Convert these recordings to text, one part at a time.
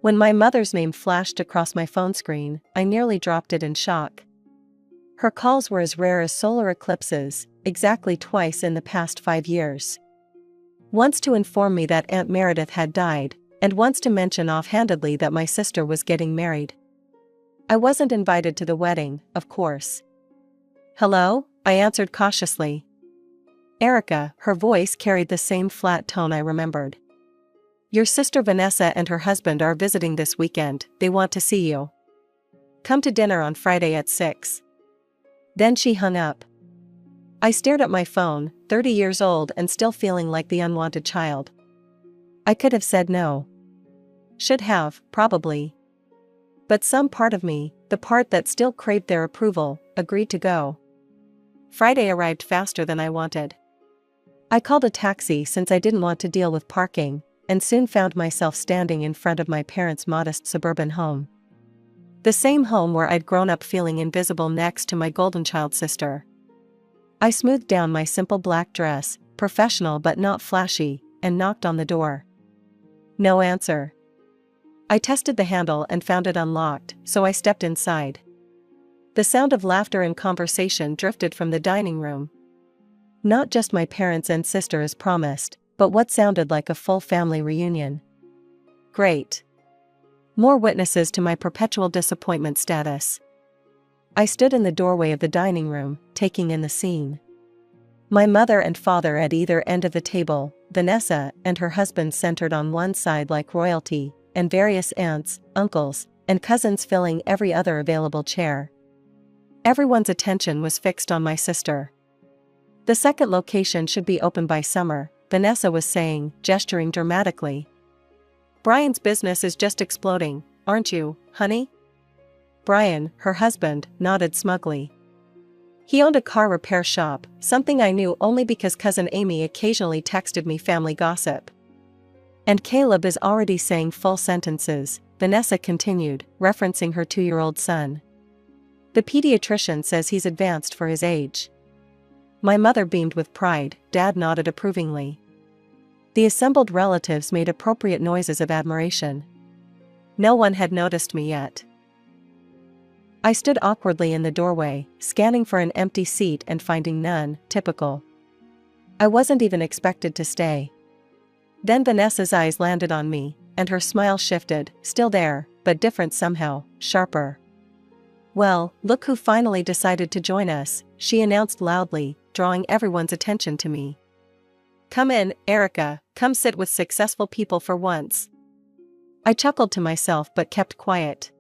When my mother's name flashed across my phone screen, I nearly dropped it in shock. Her calls were as rare as solar eclipses, exactly twice in the past 5 years. Once to inform me that Aunt Meredith had died, and once to mention offhandedly that my sister was getting married. I wasn't invited to the wedding, of course. "Hello?" I answered cautiously. "Erica," her voice carried the same flat tone I remembered. "Your sister Vanessa and her husband are visiting this weekend, they want to see you. Come to dinner on Friday at 6. Then she hung up. I stared at my phone, 30 years old and still feeling like the unwanted child. I could have said no. Should have, probably. But some part of me, the part that still craved their approval, agreed to go. Friday arrived faster than I wanted. I called a taxi since I didn't want to deal with parking, and soon found myself standing in front of my parents' modest suburban home. The same home where I'd grown up feeling invisible next to my golden child sister. I smoothed down my simple black dress, professional but not flashy, and knocked on the door. No answer. I tested the handle and found it unlocked, so I stepped inside. The sound of laughter and conversation drifted from the dining room. Not just my parents and sister as promised, but what sounded like a full family reunion. Great. More witnesses to my perpetual disappointment status. I stood in the doorway of the dining room, taking in the scene. My mother and father at either end of the table, Vanessa and her husband centered on one side like royalty, and various aunts, uncles, and cousins filling every other available chair. Everyone's attention was fixed on my sister. "The second location should be open by summer," Vanessa was saying, gesturing dramatically. "Brian's business is just exploding, aren't you, honey?" Brian, her husband, nodded smugly. He owned a car repair shop, something I knew only because cousin Amy occasionally texted me family gossip. "And Caleb is already saying full sentences," Vanessa continued, referencing her 2-year-old son. "The pediatrician says he's advanced for his age." My mother beamed with pride, Dad nodded approvingly. The assembled relatives made appropriate noises of admiration. No one had noticed me yet. I stood awkwardly in the doorway, scanning for an empty seat and finding none, typical. I wasn't even expected to stay. Then Vanessa's eyes landed on me, and her smile shifted, still there, but different somehow, sharper. "Well, look who finally decided to join us," she announced loudly, drawing everyone's attention to me. "Come in, Erica, come sit with successful people for once." I chuckled to myself but kept quiet.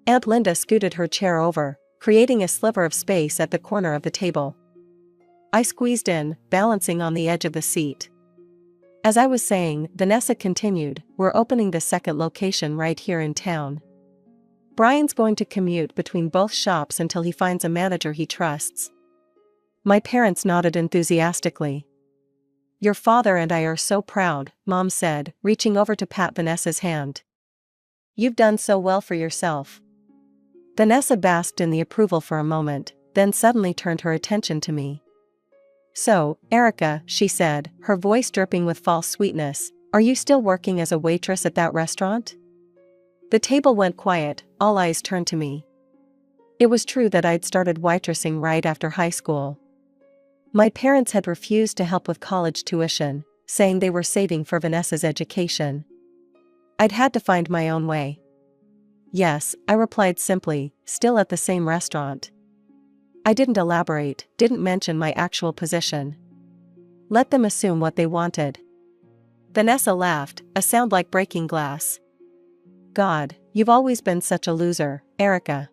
Aunt Linda scooted her chair over, creating a sliver of space at the corner of the table. I squeezed in, balancing on the edge of the seat. As I was saying, Vanessa continued, "We're opening the second location right here in town. Brian's going to commute between both shops until he finds a manager he trusts." My parents nodded enthusiastically. "Your father and I are so proud," Mom said, reaching over to pat Vanessa's hand. "You've done so well for yourself." Vanessa basked in the approval for a moment, then suddenly turned her attention to me. "So, Erica," she said, her voice dripping with false sweetness, "are you still working as a waitress at that restaurant?" The table went quiet, all eyes turned to me. It was true that I'd started waitressing right after high school. My parents had refused to help with college tuition, saying they were saving for Vanessa's education. I'd had to find my own way. "Yes," I replied simply, still at the same restaurant. I didn't elaborate, didn't mention my actual position. Let them assume what they wanted. Vanessa laughed, a sound like breaking glass. "God, you've always been such a loser, Erica.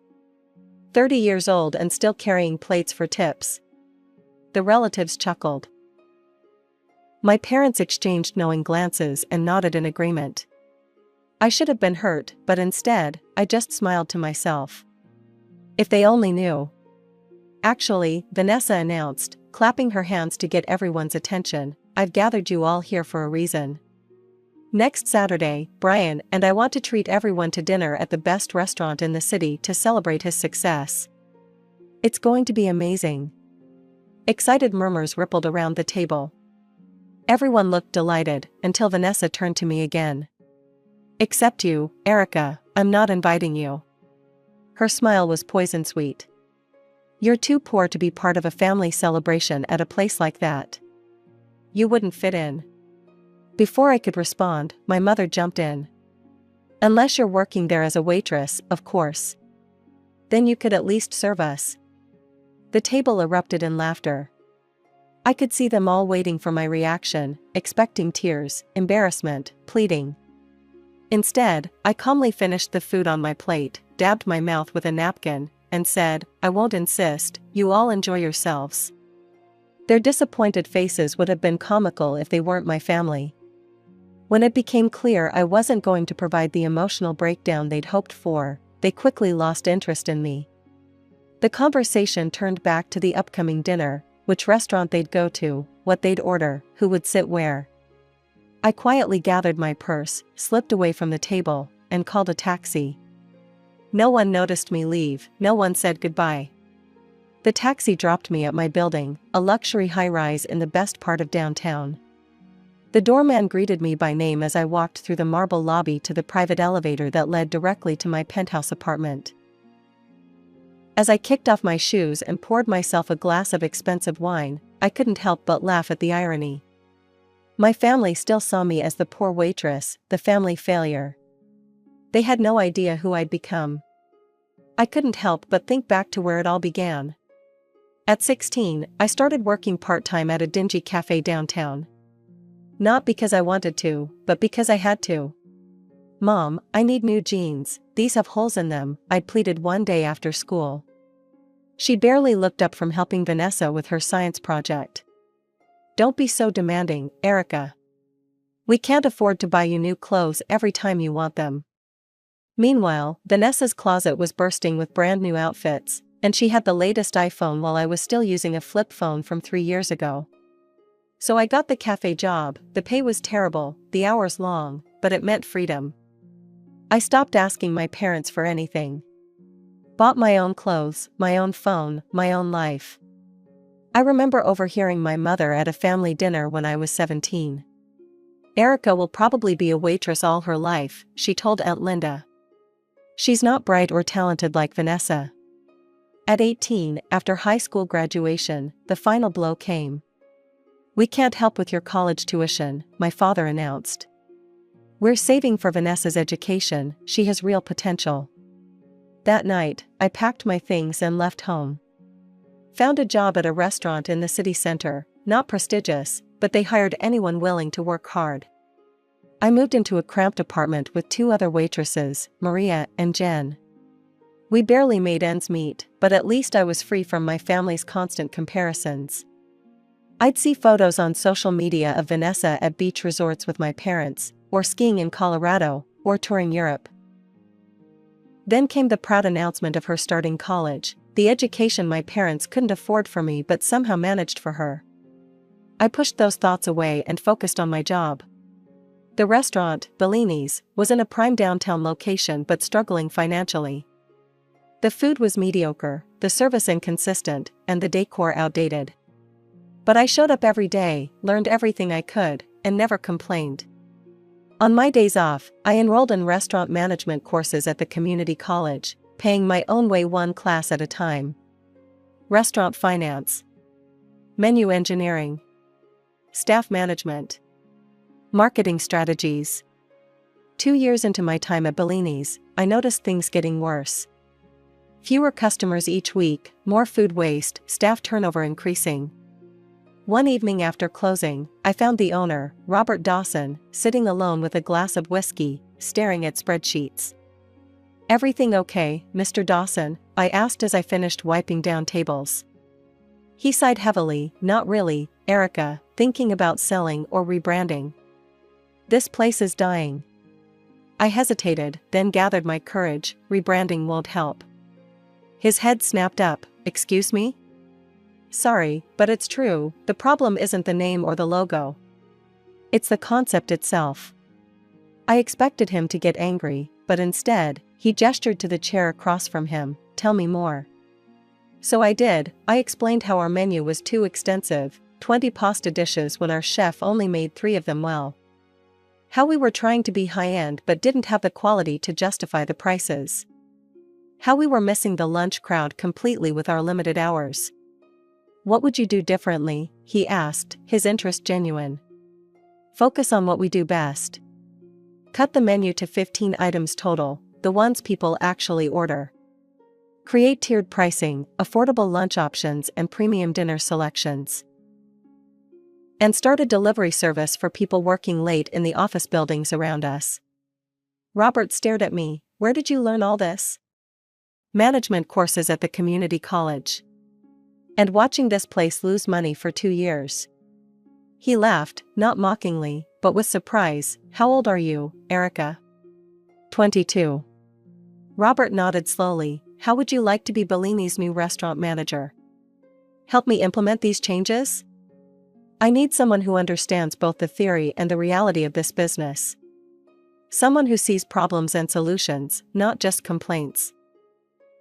30 years old and still carrying plates for tips." The relatives chuckled. My parents exchanged knowing glances and nodded in agreement. I should have been hurt, but instead, I just smiled to myself. If they only knew. "Actually," Vanessa announced, clapping her hands to get everyone's attention, "I've gathered you all here for a reason. Next Saturday, Brian and I want to treat everyone to dinner at the best restaurant in the city to celebrate his success. It's going to be amazing." Excited murmurs rippled around the table. Everyone looked delighted, until Vanessa turned to me again. Except you, Erica, I'm not inviting you. Her smile was poison sweet. You're too poor to be part of a family celebration at a place like that. You wouldn't fit in. Before I could respond, my mother jumped in. Unless you're working there as a waitress, of course. Then you could at least serve us. The table erupted in laughter. I could see them all waiting for my reaction, expecting tears, embarrassment, pleading. Instead, I calmly finished the food on my plate, dabbed my mouth with a napkin, and said, I won't insist, you all enjoy yourselves. Their disappointed faces would have been comical if they weren't my family. When it became clear I wasn't going to provide the emotional breakdown they'd hoped for, they quickly lost interest in me. The conversation turned back to the upcoming dinner, which restaurant they'd go to, what they'd order, who would sit where. I quietly gathered my purse, slipped away from the table, and called a taxi. No one noticed me leave, no one said goodbye. The taxi dropped me at my building, a luxury high-rise in the best part of downtown. The doorman greeted me by name as I walked through the marble lobby to the private elevator that led directly to my penthouse apartment. As I kicked off my shoes and poured myself a glass of expensive wine, I couldn't help but laugh at the irony. My family still saw me as the poor waitress, the family failure. They had no idea who I'd become. I couldn't help but think back to where it all began. At 16, I started working part-time at a dingy cafe downtown. Not because I wanted to, but because I had to. Mom, I need new jeans, these have holes in them, I'd pleaded one day after school. She barely looked up from helping Vanessa with her science project. Don't be so demanding, Erica. We can't afford to buy you new clothes every time you want them. Meanwhile, Vanessa's closet was bursting with brand new outfits, and she had the latest iPhone while I was still using a flip phone from 3 years ago. So I got the cafe job, the pay was terrible, the hours long, but it meant freedom. I stopped asking my parents for anything. Bought my own clothes, my own phone, my own life. I remember overhearing my mother at a family dinner when I was 17. Erica will probably be a waitress all her life, she told Aunt Linda. She's not bright or talented like Vanessa. At 18, after high school graduation, the final blow came. We can't help with your college tuition, my father announced. We're saving for Vanessa's education, she has real potential. That night, I packed my things and left home. Found a job at a restaurant in the city center, not prestigious, but they hired anyone willing to work hard. I moved into a cramped apartment with 2 other waitresses, Maria and Jen. We barely made ends meet, but at least I was free from my family's constant comparisons. I'd see photos on social media of Vanessa at beach resorts with my parents, or skiing in Colorado, or touring Europe. Then came the proud announcement of her starting college, the education my parents couldn't afford for me but somehow managed for her. I pushed those thoughts away and focused on my job. The restaurant, Bellini's, was in a prime downtown location but struggling financially. The food was mediocre, the service inconsistent, and the decor outdated. But I showed up every day, learned everything I could, and never complained. On my days off, I enrolled in restaurant management courses at the community college, paying my own way one class at a time. Restaurant finance, menu engineering, staff management, marketing strategies. 2 years into my time at Bellini's, I noticed things getting worse. Fewer customers each week, more food waste, staff turnover increasing. One evening after closing, I found the owner, Robert Dawson, sitting alone with a glass of whiskey, staring at spreadsheets. Everything okay, Mr. Dawson? I asked as I finished wiping down tables. He sighed heavily, not really, Erica, thinking about selling or rebranding. This place is dying. I hesitated, then gathered my courage, rebranding won't help. His head snapped up, excuse me? Sorry, but it's true, the problem isn't the name or the logo. It's the concept itself. I expected him to get angry, but instead, he gestured to the chair across from him, tell me more. So I did. I explained how our menu was too extensive, 20 pasta dishes when our chef only made 3 of them well. How we were trying to be high-end but didn't have the quality to justify the prices. How we were missing the lunch crowd completely with our limited hours. What would you do differently? He asked, his interest genuine. Focus on what we do best. Cut the menu to 15 items total, the ones people actually order. Create tiered pricing, affordable lunch options and premium dinner selections. And start a delivery service for people working late in the office buildings around us. Robert stared at me. Where did you learn all this? Management courses at the community college. And watching this place lose money for 2 years. He laughed, not mockingly, but with surprise. How old are you, Erica? 22. Robert nodded slowly. How would you like to be Bellini's new restaurant manager? Help me implement these changes? I need someone who understands both the theory and the reality of this business. Someone who sees problems and solutions, not just complaints.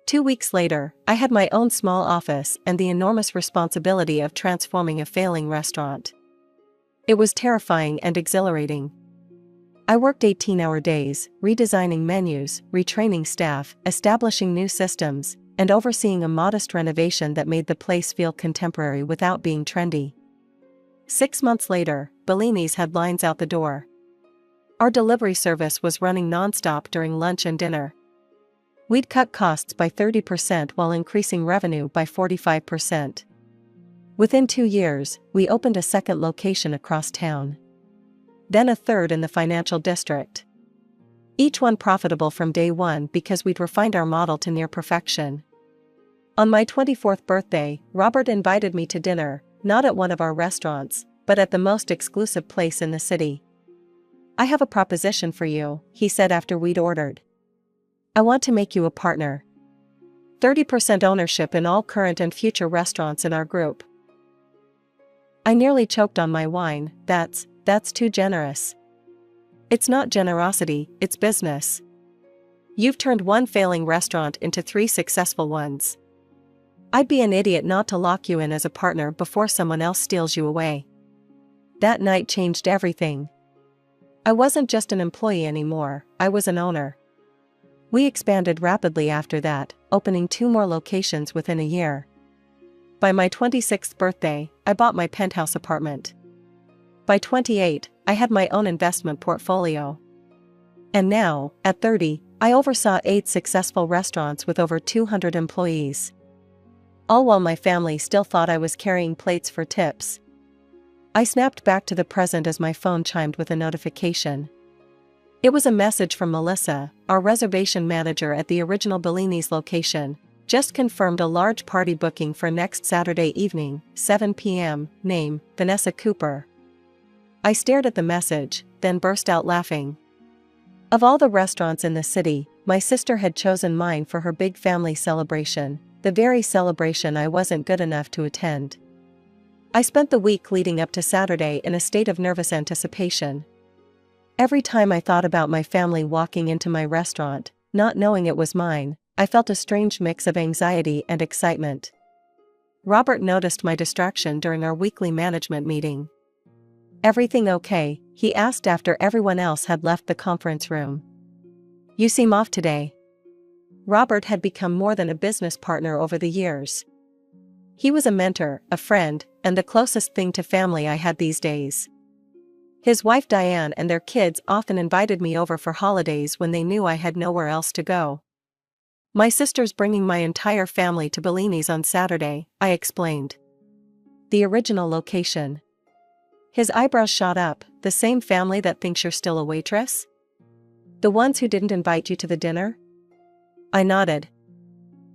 2 weeks later, I had my own small office and the enormous responsibility of transforming a failing restaurant. It was terrifying and exhilarating. I worked 18-hour days, redesigning menus, retraining staff, establishing new systems, and overseeing a modest renovation that made the place feel contemporary without being trendy. 6 months later, Bellini's had lines out the door. Our delivery service was running nonstop during lunch and dinner. We'd cut costs by 30% while increasing revenue by 45%. Within 2 years, we opened a second location across town. Then a third in the financial district. Each one profitable from day one because we'd refined our model to near perfection. On my 24th birthday, Robert invited me to dinner, not at one of our restaurants, but at the most exclusive place in the city. I have a proposition for you, he said after we'd ordered. I want to make you a partner. 30% ownership in all current and future restaurants in our group. I nearly choked on my wine. That's too generous. It's not generosity, it's business. You've turned one failing restaurant into 3 successful ones. I'd be an idiot not to lock you in as a partner before someone else steals you away. That night changed everything. I wasn't just an employee anymore, I was an owner. We expanded rapidly after that, opening 2 more locations within a year. By my 26th birthday, I bought my penthouse apartment. By 28, I had my own investment portfolio. And now, at 30, I oversaw 8 successful restaurants with over 200 employees. All while my family still thought I was carrying plates for tips. I snapped back to the present as my phone chimed with a notification. It was a message from Melissa, our reservation manager at the original Bellini's location. Just confirmed a large party booking for next Saturday evening, 7 p.m., name, Vanessa Cooper. I stared at the message, then burst out laughing. Of all the restaurants in the city, my sister had chosen mine for her big family celebration, the very celebration I wasn't good enough to attend. I spent the week leading up to Saturday in a state of nervous anticipation. Every time I thought about my family walking into my restaurant, not knowing it was mine, I felt a strange mix of anxiety and excitement. Robert noticed my distraction during our weekly management meeting. Everything okay? He asked after everyone else had left the conference room. You seem off today. Robert had become more than a business partner over the years. He was a mentor, a friend, and the closest thing to family I had these days. His wife Diane and their kids often invited me over for holidays when they knew I had nowhere else to go. My sister's bringing my entire family to Bellini's on Saturday, I explained. The original location. His eyebrows shot up. The same family that thinks you're still a waitress? The ones who didn't invite you to the dinner? I nodded.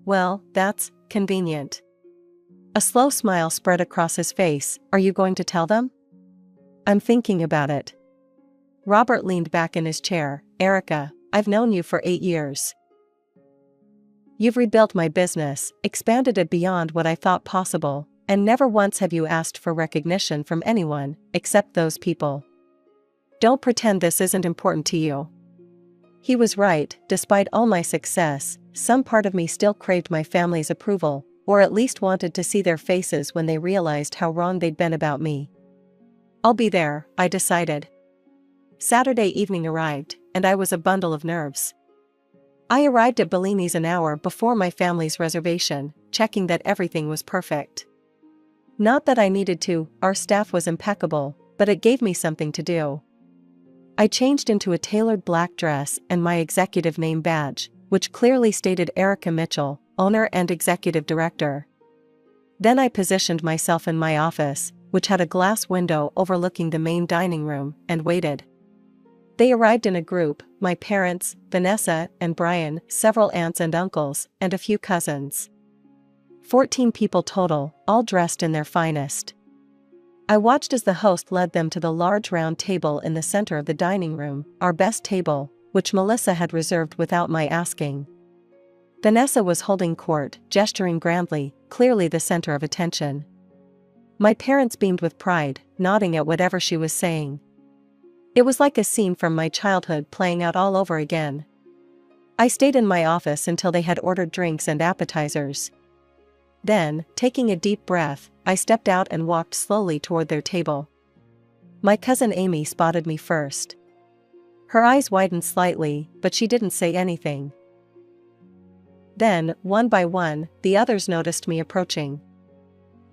Well, that's convenient. A slow smile spread across his face. Are you going to tell them? I'm thinking about it. Robert leaned back in his chair. Erica, I've known you for 8 years. You've rebuilt my business, expanded it beyond what I thought possible, and never once have you asked for recognition from anyone, except those people. Don't pretend this isn't important to you. He was right. Despite all my success, some part of me still craved my family's approval, or at least wanted to see their faces when they realized how wrong they'd been about me. I'll be there, I decided. Saturday evening arrived, and I was a bundle of nerves. I arrived at Bellini's an hour before my family's reservation, checking that everything was perfect. Not that I needed to, our staff was impeccable, but it gave me something to do. I changed into a tailored black dress and my executive name badge, which clearly stated Erica Mitchell, owner and executive director. Then I positioned myself in my office, which had a glass window overlooking the main dining room, and waited. They arrived in a group, my parents, Vanessa and Brian, several aunts and uncles, and a few cousins. 14 people total, all dressed in their finest. I watched as the host led them to the large round table in the center of the dining room, our best table, which Melissa had reserved without my asking. Vanessa was holding court, gesturing grandly, clearly the center of attention. My parents beamed with pride, nodding at whatever she was saying. It was like a scene from my childhood playing out all over again. I stayed in my office until they had ordered drinks and appetizers. Then, taking a deep breath, I stepped out and walked slowly toward their table. My cousin Amy spotted me first. Her eyes widened slightly, but she didn't say anything. Then, one by one, the others noticed me approaching.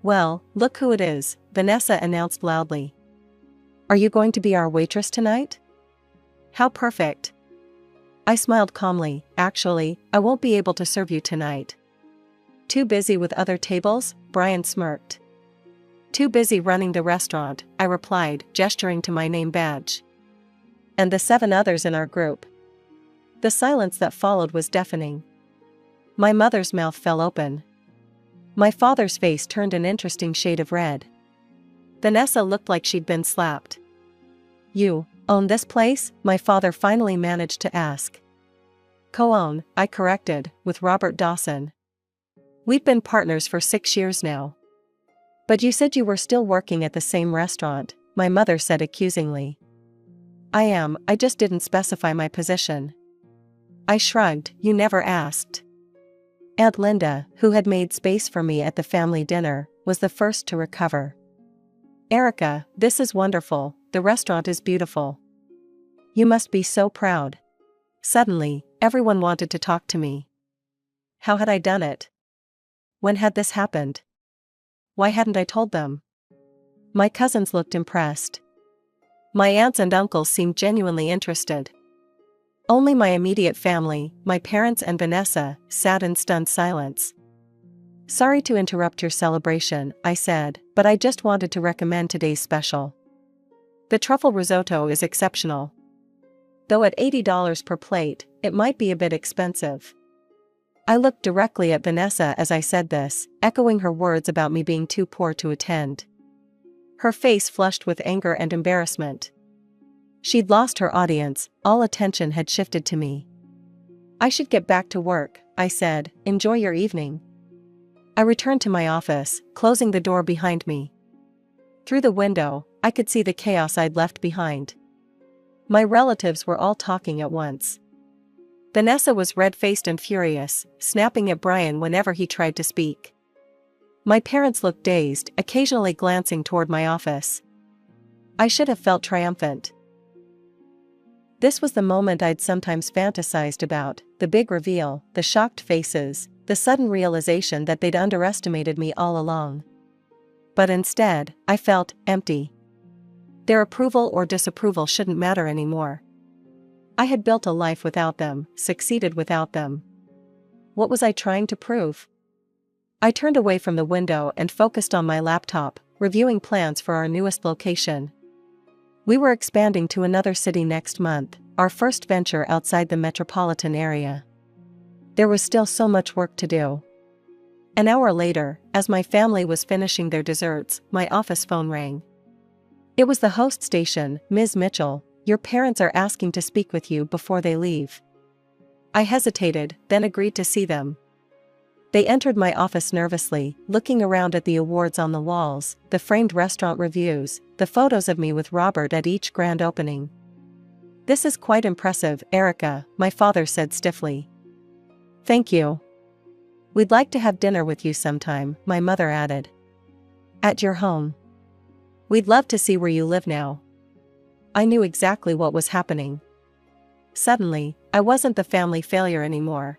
"Well, look who it is," Vanessa announced loudly. "Are you going to be our waitress tonight?" "How perfect." I smiled calmly. "Actually, I won't be able to serve you tonight." "Too busy with other tables?" Brian smirked. "Too busy running the restaurant," I replied, gesturing to my name badge. "And the 7 others in our group." The silence that followed was deafening. My mother's mouth fell open. My father's face turned an interesting shade of red. Vanessa looked like she'd been slapped. "You own this place?" my father finally managed to ask. "Co-own," I corrected, "with Robert Dawson. We've been partners for 6 years now." "But you said you were still working at the same restaurant," my mother said accusingly. "I am, I just didn't specify my position." I shrugged. "You never asked." Aunt Linda, who had made space for me at the family dinner, was the first to recover. "Erica, this is wonderful, the restaurant is beautiful. You must be so proud." Suddenly, everyone wanted to talk to me. How had I done it? When had this happened? Why hadn't I told them? My cousins looked impressed. My aunts and uncles seemed genuinely interested. Only my immediate family, my parents and Vanessa, sat in stunned silence. "Sorry to interrupt your celebration," I said, "but I just wanted to recommend today's special. The truffle risotto is exceptional. Though at $80 per plate, it might be a bit expensive." I looked directly at Vanessa as I said this, echoing her words about me being too poor to attend. Her face flushed with anger and embarrassment. She'd lost her audience, all attention had shifted to me. "I should get back to work," I said. "Enjoy your evening." I returned to my office, closing the door behind me. Through the window, I could see the chaos I'd left behind. My relatives were all talking at once. Vanessa was red-faced and furious, snapping at Brian whenever he tried to speak. My parents looked dazed, occasionally glancing toward my office. I should have felt triumphant. This was the moment I'd sometimes fantasized about, the big reveal, the shocked faces, the sudden realization that they'd underestimated me all along. But instead, I felt empty. Their approval or disapproval shouldn't matter anymore. I had built a life without them, succeeded without them. What was I trying to prove? I turned away from the window and focused on my laptop, reviewing plans for our newest location. We were expanding to another city next month, our first venture outside the metropolitan area. There was still so much work to do. An hour later, as my family was finishing their desserts, my office phone rang. It was the host station. "Ms. Mitchell, your parents are asking to speak with you before they leave." I hesitated, then agreed to see them. They entered my office nervously, looking around at the awards on the walls, the framed restaurant reviews, the photos of me with Robert at each grand opening. "This is quite impressive, Erica," my father said stiffly. "Thank you. We'd like to have dinner with you sometime," my mother added. "At your home. We'd love to see where you live now." I knew exactly what was happening. Suddenly, I wasn't the family failure anymore.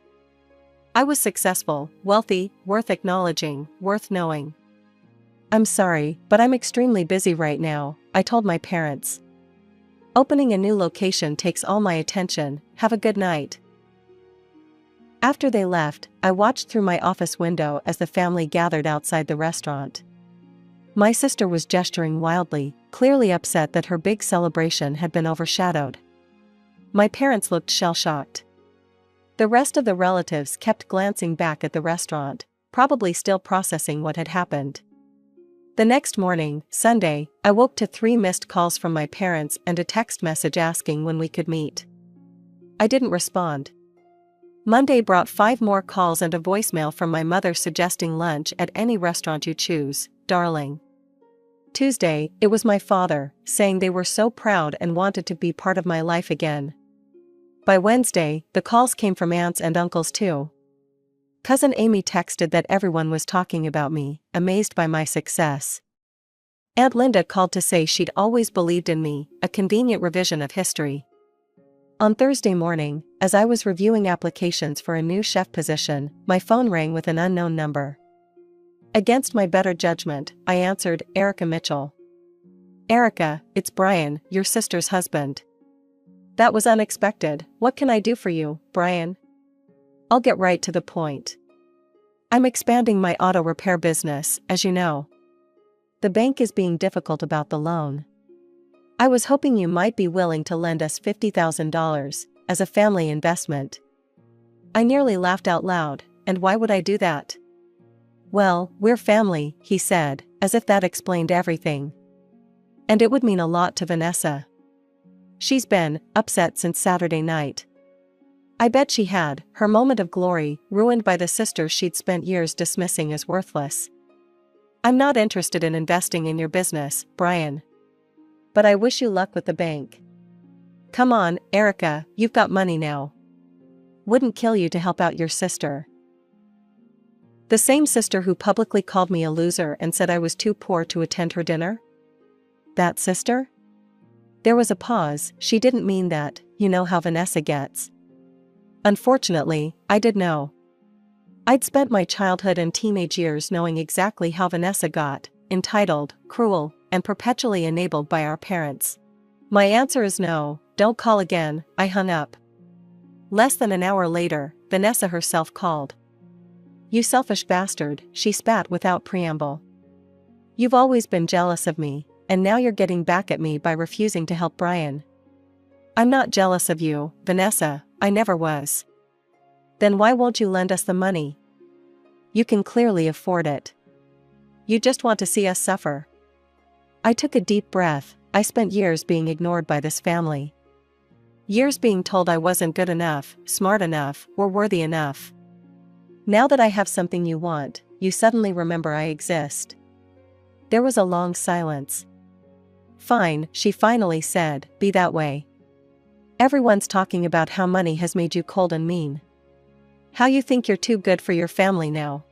I was successful, wealthy, worth acknowledging, worth knowing. "I'm sorry, but I'm extremely busy right now," I told my parents. "Opening a new location takes all my attention. Have a good night." After they left, I watched through my office window as the family gathered outside the restaurant. My sister was gesturing wildly, clearly upset that her big celebration had been overshadowed. My parents looked shell-shocked. The rest of the relatives kept glancing back at the restaurant, probably still processing what had happened. The next morning, Sunday, I woke to 3 missed calls from my parents and a text message asking when we could meet. I didn't respond. Monday brought 5 more calls and a voicemail from my mother suggesting lunch at any restaurant you choose, darling. Tuesday, it was my father, saying they were so proud and wanted to be part of my life again. By Wednesday, the calls came from aunts and uncles too. Cousin Amy texted that everyone was talking about me, amazed by my success. Aunt Linda called to say she'd always believed in me, a convenient revision of history. On Thursday morning, as I was reviewing applications for a new chef position, my phone rang with an unknown number. Against my better judgment, I answered, "Erica Mitchell." "Erica, it's Brian, your sister's husband." "That was unexpected. What can I do for you, Brian?" "I'll get right to the point. I'm expanding my auto repair business, as you know. The bank is being difficult about the loan. I was hoping you might be willing to lend us $50,000 as a family investment." I nearly laughed out loud. "And why would I do that?" "Well, we're family," he said, as if that explained everything. "And it would mean a lot to Vanessa. She's been upset since Saturday night." I bet she had, her moment of glory, ruined by the sister she'd spent years dismissing as worthless. "I'm not interested in investing in your business, Brian. But I wish you luck with the bank." "Come on, Erica, you've got money now. Wouldn't kill you to help out your sister." The same sister who publicly called me a loser and said I was too poor to attend her dinner? That sister? There was a pause. She didn't mean that, you know how Vanessa gets. Unfortunately, I did know. I'd spent my childhood and teenage years knowing exactly how Vanessa got, entitled, cruel, and perpetually enabled by our parents. My answer is no, don't call again. I hung up. Less than an hour later, Vanessa herself called. "You selfish bastard," she spat without preamble. "You've always been jealous of me, and now you're getting back at me by refusing to help Brian." "I'm not jealous of you, Vanessa, I never was." "Then why won't you lend us the money? You can clearly afford it. You just want to see us suffer." I took a deep breath. I spent years being ignored by this family. Years being told I wasn't good enough, smart enough, or worthy enough. Now that I have something you want, you suddenly remember I exist. There was a long silence. "Fine," she finally said, "be that way. Everyone's talking about how money has made you cold and mean. How you think you're too good for your family now."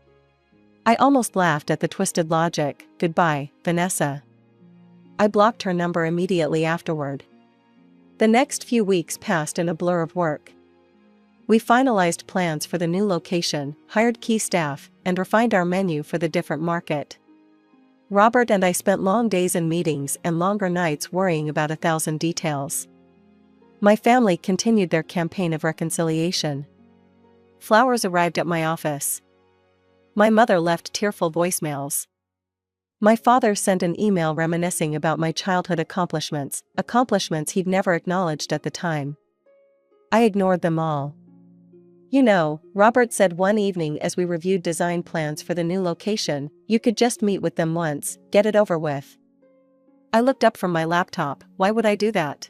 I almost laughed at the twisted logic. "Goodbye, Vanessa." I blocked her number immediately afterward. The next few weeks passed in a blur of work. We finalized plans for the new location, hired key staff, and refined our menu for the different market. Robert and I spent long days in meetings and longer nights worrying about 1,000 details. My family continued their campaign of reconciliation. Flowers arrived at my office. My mother left tearful voicemails. My father sent an email reminiscing about my childhood accomplishments he'd never acknowledged at the time. I ignored them all. "You know," Robert said one evening as we reviewed design plans for the new location, "you could just meet with them once, get it over with." I looked up from my laptop. "Why would I do that?"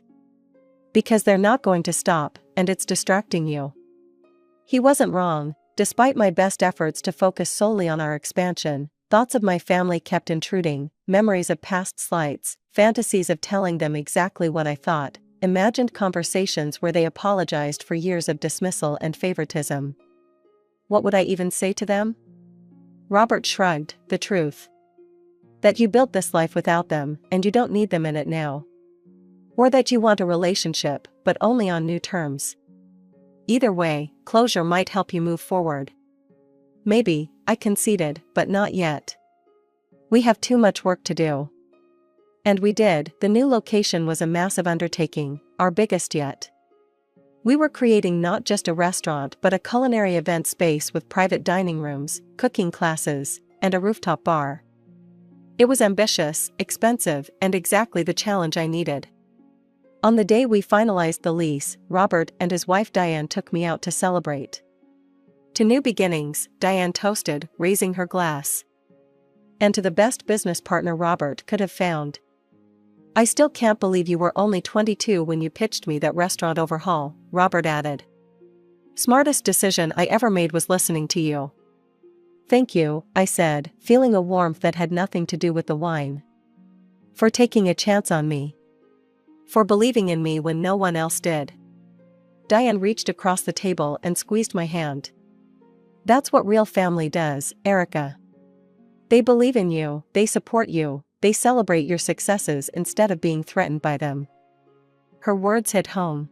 "Because they're not going to stop, and it's distracting you." He wasn't wrong. Despite my best efforts to focus solely on our expansion, thoughts of my family kept intruding, memories of past slights, fantasies of telling them exactly what I thought, imagined conversations where they apologized for years of dismissal and favoritism. What would I even say to them? Robert shrugged. "The truth. That you built this life without them, and you don't need them in it now." Or that you want a relationship, but only on new terms. Either way, closure might help you move forward. Maybe, I conceded, but not yet. We have too much work to do. And we did. The new location was a massive undertaking, our biggest yet. We were creating not just a restaurant but a culinary event space with private dining rooms, cooking classes, and a rooftop bar. It was ambitious, expensive, and exactly the challenge I needed. On the day we finalized the lease, Robert and his wife Diane took me out to celebrate. To new beginnings, Diane toasted, raising her glass. And to the best business partner Robert could have found. I still can't believe you were only 22 when you pitched me that restaurant overhaul, Robert added. Smartest decision I ever made was listening to you. Thank you, I said, feeling a warmth that had nothing to do with the wine. For taking a chance on me. For believing in me when no one else did. Diane reached across the table and squeezed my hand. That's what real family does, Erica. They believe in you, they support you, they celebrate your successes instead of being threatened by them. Her words hit home.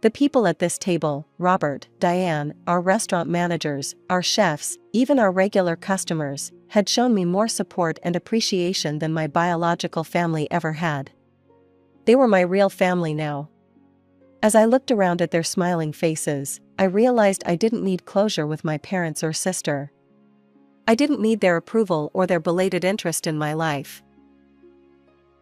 The people at this table, Robert, Diane, our restaurant managers, our chefs, even our regular customers, had shown me more support and appreciation than my biological family ever had. They were my real family now. As I looked around at their smiling faces, I realized I didn't need closure with my parents or sister. I didn't need their approval or their belated interest in my life.